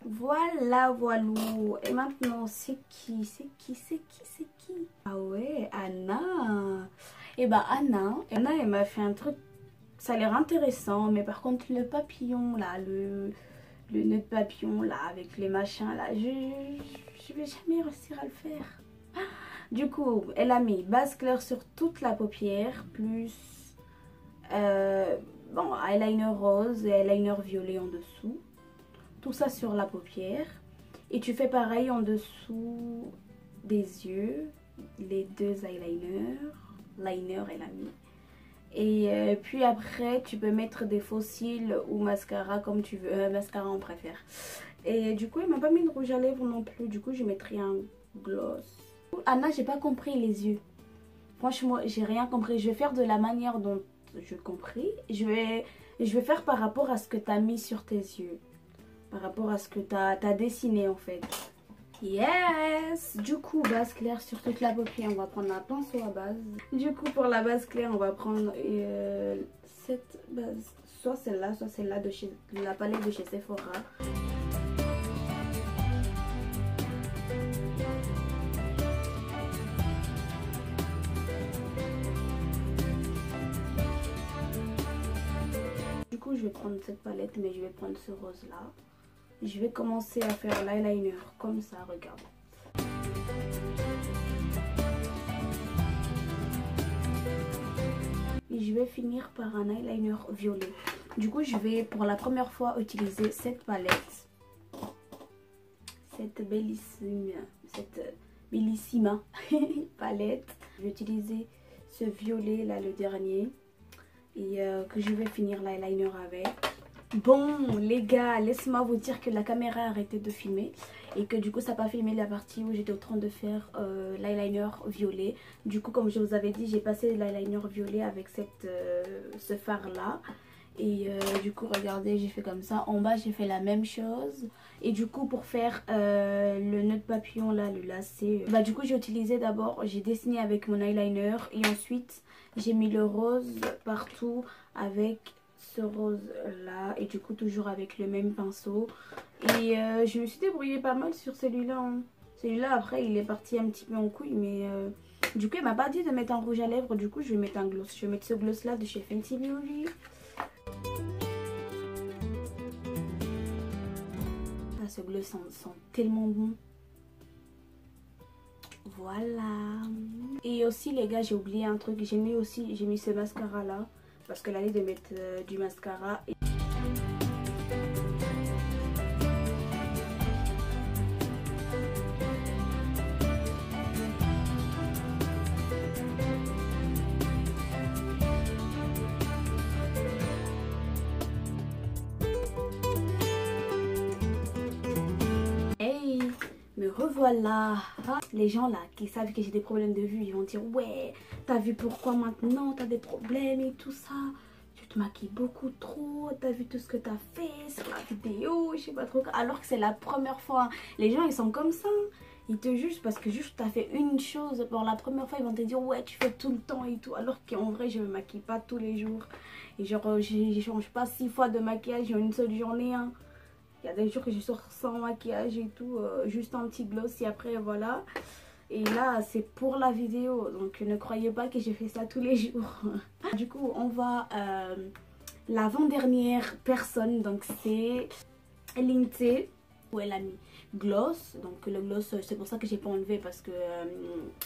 Voilà, voilou. Et maintenant, c'est qui? Ah ouais, Anna. Et bah Anna, elle m'a fait un truc, ça a l'air intéressant, mais par contre le papillon là, le nœud de papillon là, avec les machins là, je vais jamais réussir à le faire. Du coup, elle a mis base claire sur toute la paupière, plus bon, eyeliner rose et eyeliner violet en dessous. Tout ça sur la paupière. Et tu fais pareil en dessous des yeux, les deux eyeliners, liner elle a mis. Et puis après tu peux mettre des faux cils ou mascara comme tu veux, mascara on préfère. Et du coup elle m'a pas mis de rouge à lèvres non plus, du coup je mettrai un gloss. Anna, j'ai pas compris les yeux. Franchement j'ai rien compris, je vais faire de la manière dont je compris. Je vais faire par rapport à ce que tu as mis sur tes yeux. Par rapport à ce que tu as dessiné en fait. Yes. Du coup, base claire sur toute la paupière, on va prendre un pinceau à base. Du coup, pour la base claire, on va prendre cette base. Soit celle-là de la palette de chez Sephora. Du coup, je vais prendre cette palette, mais je vais prendre ce rose-là. Je vais commencer à faire l'eyeliner comme ça, regarde. Et je vais finir par un eyeliner violet. Du coup, je vais pour la première fois utiliser cette palette. Cette bellissima palette. Je vais utiliser ce violet là, le dernier. Et que je vais finir l'eyeliner avec. Bon les gars, laissez-moi vous dire que la caméra a arrêté de filmer et que du coup ça n'a pas filmé la partie où j'étais en train de faire l'eyeliner violet. Du coup comme je vous avais dit, j'ai passé l'eyeliner violet avec ce fard là. Et du coup regardez, j'ai fait comme ça. En bas j'ai fait la même chose. Et du coup pour faire le nœud de papillon là, le lacet, bah du coup j'ai utilisé d'abord, j'ai dessiné avec mon eyeliner. Et ensuite j'ai mis le rose partout avec ce rose là. Et du coup toujours avec le même pinceau. Et je me suis débrouillée pas mal sur celui-là hein. Celui-là après il est parti un petit peu en couille. Mais du coup il m'a pas dit de mettre un rouge à lèvres. Du coup je vais mettre un gloss. Je vais mettre ce gloss là de chez Fenty Beauty. Ah, ce gloss sent tellement bon. Voilà. Et aussi les gars, j'ai oublié un truc. J'ai mis ce mascara là. Parce qu'elle allait de mettre du mascara. Hey, me revoilà. Les gens là qui savent que j'ai des problèmes de vue, ils vont dire ouais, t'as vu pourquoi maintenant t'as des problèmes et tout ça. Tu te maquilles beaucoup trop, t'as vu tout ce que t'as fait sur la vidéo, je sais pas trop. Alors que c'est la première fois. Les gens ils sont comme ça. Ils te jugent parce que juste t'as fait une chose pour la première fois, ils vont te dire ouais tu fais tout le temps et tout. Alors qu'en vrai je me maquille pas tous les jours. Et genre je change pas 6 fois de maquillage en une seule journée hein. Il y a des jours que je sors sans maquillage et tout, juste un petit gloss et après voilà. Et là c'est pour la vidéo, donc ne croyez pas que j'ai fait ça tous les jours. Du coup on va l'avant-dernière personne, donc c'est Lindsay, où elle a mis gloss. Donc le gloss c'est pour ça que j'ai pas enlevé parce que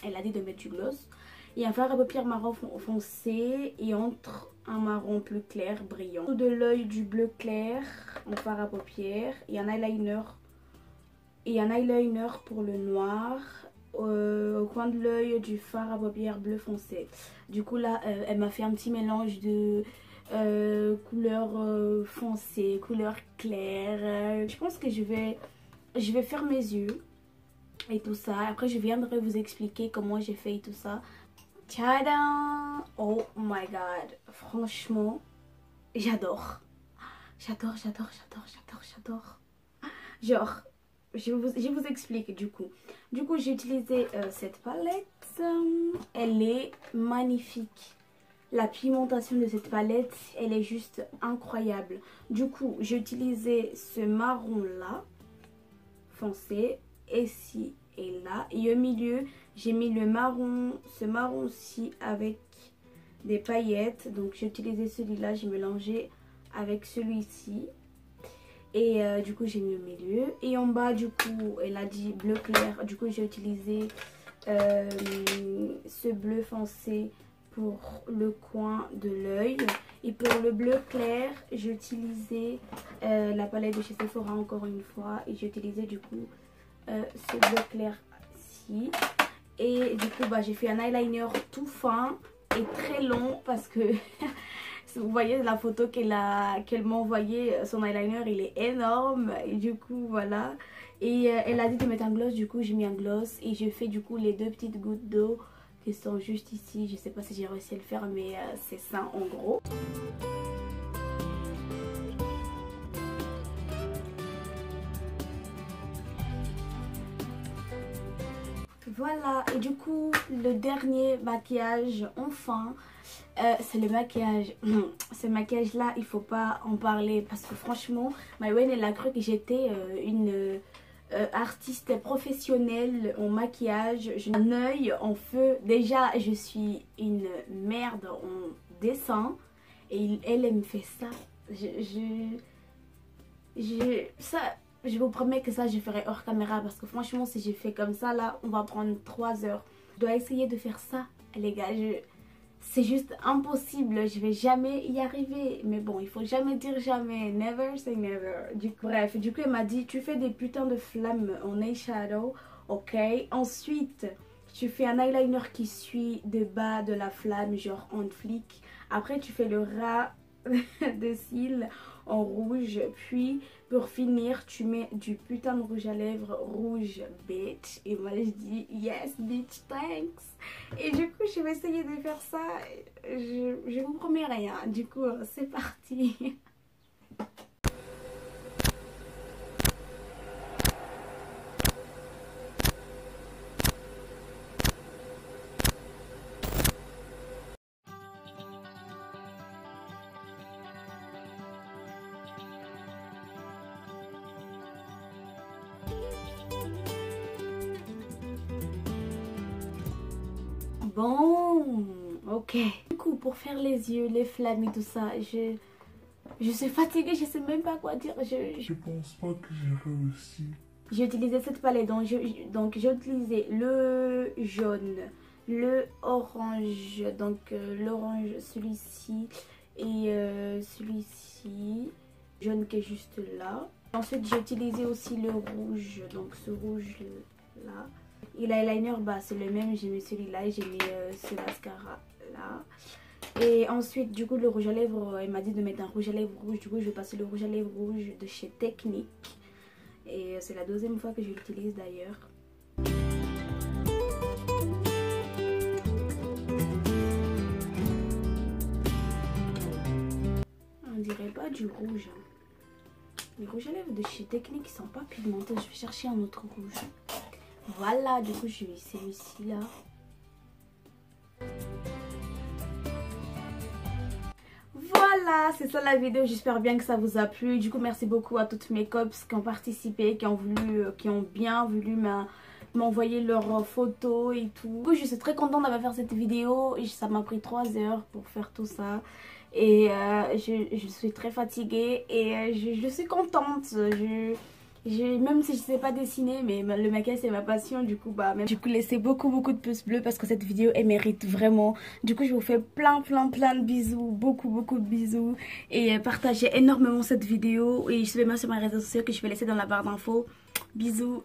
elle a dit de mettre du gloss. Et un fard à paupières marron foncé et entre un marron plus clair brillant. Tout de l'œil du bleu clair en fard à paupières et un eyeliner. Et un eyeliner pour le noir au coin de l'œil du fard à paupières bleu foncé. Du coup là elle m'a fait un petit mélange de couleur foncée, couleur claire. Je pense que je vais faire mes yeux et tout ça. Après je viendrai vous expliquer comment j'ai fait et tout ça. Tadam! Oh my god, franchement j'adore. J'adore. Genre, je vous explique du coup. Du coup, j'ai utilisé cette palette. Elle est magnifique. La pigmentation de cette palette, elle est juste incroyable. Du coup, j'ai utilisé ce marron là, foncé, ici et là. Et au milieu, j'ai mis le marron, ce marron-ci avec des paillettes. Donc j'ai utilisé celui-là, j'ai mélangé avec celui-ci. Et du coup j'ai mis au milieu. Et en bas du coup elle a dit bleu clair. Du coup j'ai utilisé ce bleu foncé pour le coin de l'œil. Et pour le bleu clair j'ai utilisé la palette de chez Sephora encore une fois. Et j'ai utilisé du coup ce bleu clair-ci. Et du coup bah, j'ai fait un eyeliner tout fin et très long parce que vous voyez la photo qu'elle m'a envoyée, son eyeliner il est énorme. Et du coup voilà. Et elle a dit de mettre un gloss, du coup j'ai mis un gloss. Et j'ai fait du coup les 2 petites gouttes d'eau qui sont juste ici. Je sais pas si j'ai réussi à le faire mais c'est ça en gros. Voilà, et du coup le dernier maquillage enfin c'est le maquillage. Ce maquillage là il faut pas en parler parce que franchement Maïwenn elle a cru que j'étais une artiste professionnelle en maquillage. J'ai un œil en feu. Déjà je suis une merde en dessin et elle me fait ça. Je vous promets que ça je ferai hors caméra parce que franchement si je fais comme ça là on va prendre 3 heures. Je dois essayer de faire ça les gars, c'est juste impossible, je vais jamais y arriver. Mais bon, il faut jamais dire jamais, never say never. Bref, du coup elle m'a dit tu fais des putains de flammes en eyeshadow, ok. Ensuite tu fais un eyeliner qui suit de bas de la flamme genre en flic. Après tu fais le ras de cils en rouge, puis pour finir tu mets du putain de rouge à lèvres rouge bitch. Et moi je dis yes bitch thanks. Et du coup je vais essayer de faire ça. Je vous promets rien. Du coup c'est parti. Bon, ok. Du coup, pour faire les yeux, les flammes et tout ça, je suis fatiguée, je sais même pas quoi dire. Je pense pas que j'ai réussi. J'ai utilisé cette palette, donc j'ai utilisé le jaune, le orange, donc l'orange, celui-ci et celui-ci, jaune qui est juste là. Ensuite, j'ai utilisé aussi le rouge, donc ce rouge là. Et l'eyeliner, bah, c'est le même, j'ai mis celui-là et j'ai mis ce mascara là. Et ensuite, du coup, le rouge à lèvres, elle m'a dit de mettre un rouge à lèvres rouge. Du coup, je vais passer le rouge à lèvres rouge de chez Technique. Et c'est la 2e fois que je l'utilise d'ailleurs. On dirait pas du rouge. Les rouges à lèvres de chez Technique, ils sont pas pigmentés. Je vais chercher un autre rouge. Voilà, du coup je vais celui-ci là. Voilà, c'est ça la vidéo, j'espère bien que ça vous a plu. Du coup merci beaucoup à toutes mes cops qui ont participé, qui ont bien voulu m'envoyer leurs photos et tout. Du coup je suis très contente d'avoir fait cette vidéo. Ça m'a pris 3 heures pour faire tout ça. Et je suis très fatiguée et je suis contente. Même si je sais pas dessiner, mais le maquillage c'est ma passion. Du coup bah même, du coup laissez beaucoup de pouces bleus parce que cette vidéo elle mérite vraiment. Du coup je vous fais plein de bisous, beaucoup de bisous. Et partagez énormément cette vidéo. Et suivez-moi sur mes réseaux sociaux que je vais laisser dans la barre d'infos. Bisous.